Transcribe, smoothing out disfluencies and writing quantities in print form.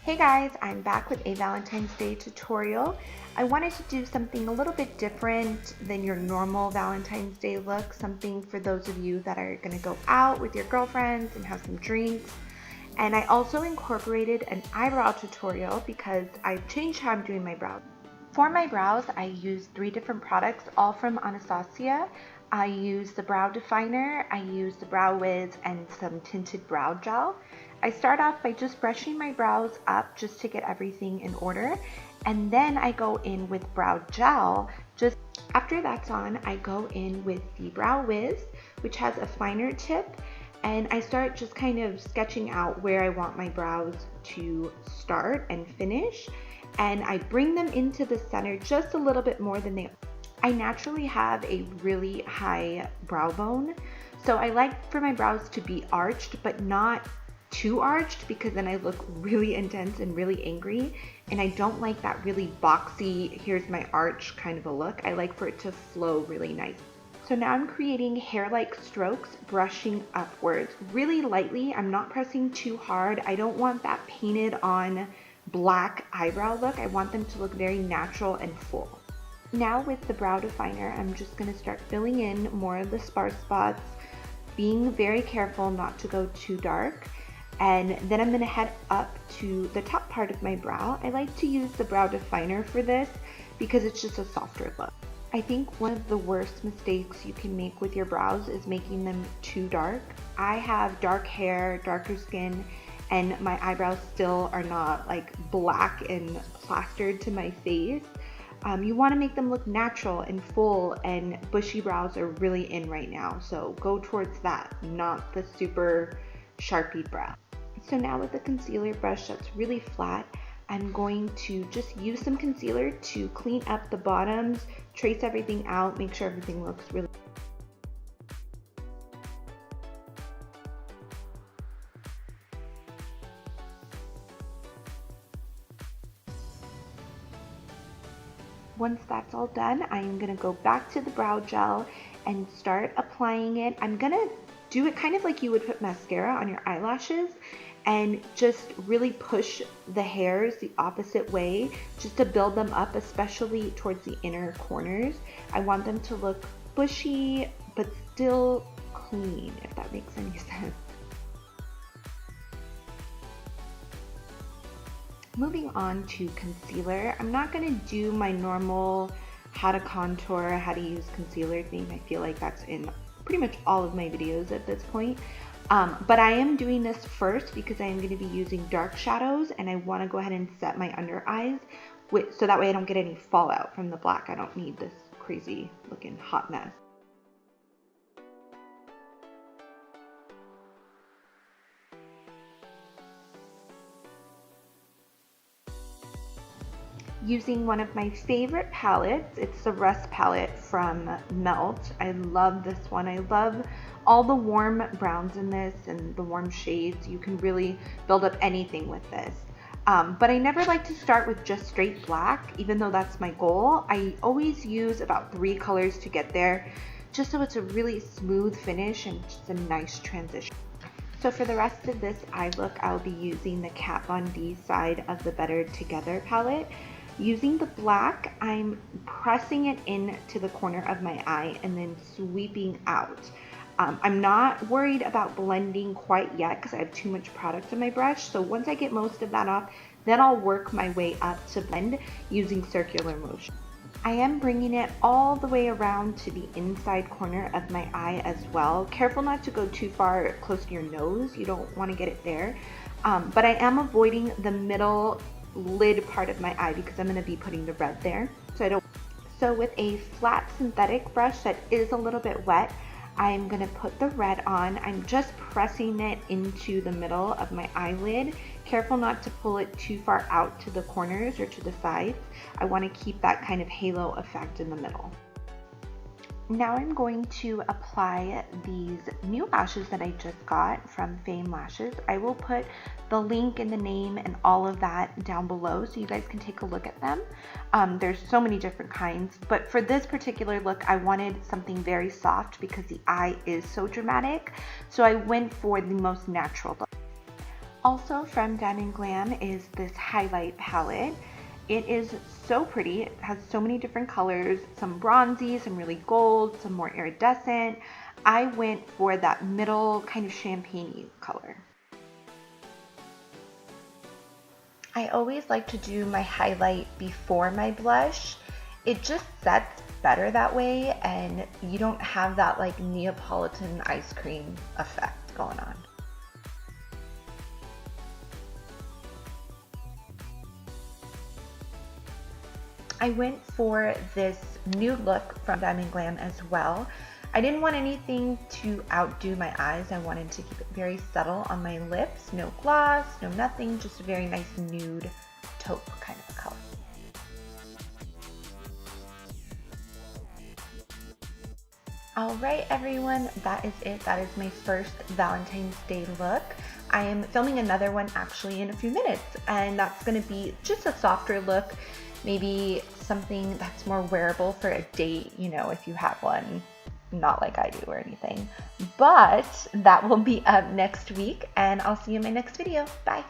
Hey guys, I'm back with a Valentine's Day tutorial. I wanted to do something a little bit different than your normal Valentine's Day look, something for those of you that are going to go out with your girlfriends and have some drinks. And I also incorporated an eyebrow tutorial because I've changed how I'm doing my brows. For my brows, I use 3 different products, all from Anastasia. I use the brow definer, I use the brow wiz, and some tinted brow gel. I start off by just brushing my brows up just to get everything in order, and then I go in with brow gel. Just after that's on, I go in with the brow wiz, which has a finer tip, and I start just kind of sketching out where I want my brows to start and finish, and I bring them into the center just a little bit more than they are. I naturally have a really high brow bone, so I like for my brows to be arched, but not too arched because then I look really intense and really angry, and I don't like that really boxy, here's my arch kind of a look. I like for it to flow really nice. So now I'm creating hair-like strokes, brushing upwards really lightly. I'm not pressing too hard. I don't want that painted on black eyebrow look. I want them to look very natural and full. Now with the brow definer, I'm just going to start filling in more of the sparse spots, being very careful not to go too dark. And then I'm going to head up to the top part of my brow. I like to use the brow definer for this because it's just a softer look. I think one of the worst mistakes you can make with your brows is making them too dark. I have dark hair, darker skin, and my eyebrows still are not like black and plastered to my face. You want to make them look natural and full, and bushy brows are really in right now, so go towards that, not the super sharpie brow. So now with the concealer brush that's really flat, I'm going to just use some concealer to clean up the bottoms, trace everything out, make sure everything looks really. Once that's all done, I'm going to go back to the brow gel and start applying it. I'm going to do it kind of like you would put mascara on your eyelashes and just really push the hairs the opposite way just to build them up, especially towards the inner corners. I want them to look bushy but still clean, if that makes any sense. Moving on to concealer, I'm not going to do my normal how to contour, how to use concealer thing. I feel like that's in pretty much all of my videos at this point. But I am doing this first because I am going to be using dark shadows, and I want to go ahead and set my under eyes so that way I don't get any fallout from the black. I don't need this crazy looking hot mess. Using one of my favorite palettes, it's the Rust palette from Melt. I love this one. I love all the warm browns in this and the warm shades. You can really build up anything with this. But I never like to start with just straight black, even though that's my goal. I always use about 3 colors to get there, just so it's a really smooth finish and just a nice transition. So for the rest of this eye look, I'll be using the Kat Von D side of the Better Together palette. Using the black, I'm pressing it into the corner of my eye and then sweeping out. I'm not worried about blending quite yet because I have too much product on my brush. So once I get most of that off, then I'll work my way up to blend using circular motion. I am bringing it all the way around to the inside corner of my eye as well. Careful not to go too far close to your nose. You don't want to get it there. But I am avoiding the middle lid part of my eye because I'm going to be putting the red there. So with a flat synthetic brush that is a little bit wet, I'm going to put the red on. I'm just pressing it into the middle of my eyelid. Careful not to pull it too far out to the corners or to the sides. I want to keep that kind of halo effect in the middle. Now I'm going to apply these new lashes that I just got from Fame Lashes. I will put the link and the name and all of that down below so you guys can take a look at them. There's so many different kinds, but for this particular look, I wanted something very soft because the eye is so dramatic. So I went for the most natural look. Also from Diamond Glam is this highlight palette. It is so pretty. It has so many different colors, some bronzy, some really gold, some more iridescent. I went for that middle kind of champagne-y color. I always like to do my highlight before my blush. It just sets better that way, and you don't have that like Neapolitan ice cream effect going on. I went for this nude look from Diamond Glam as well. I didn't want anything to outdo my eyes. I wanted to keep it very subtle on my lips. No gloss, no nothing, just a very nice nude taupe kind of color. Alright everyone, that is it. That is my first Valentine's Day look. I am filming another one actually in a few minutes, and that's going to be just a softer look. Maybe something that's more wearable for a date, you know, if you have one. Not like I do or anything. But that will be up next week, and I'll see you in my next video. Bye!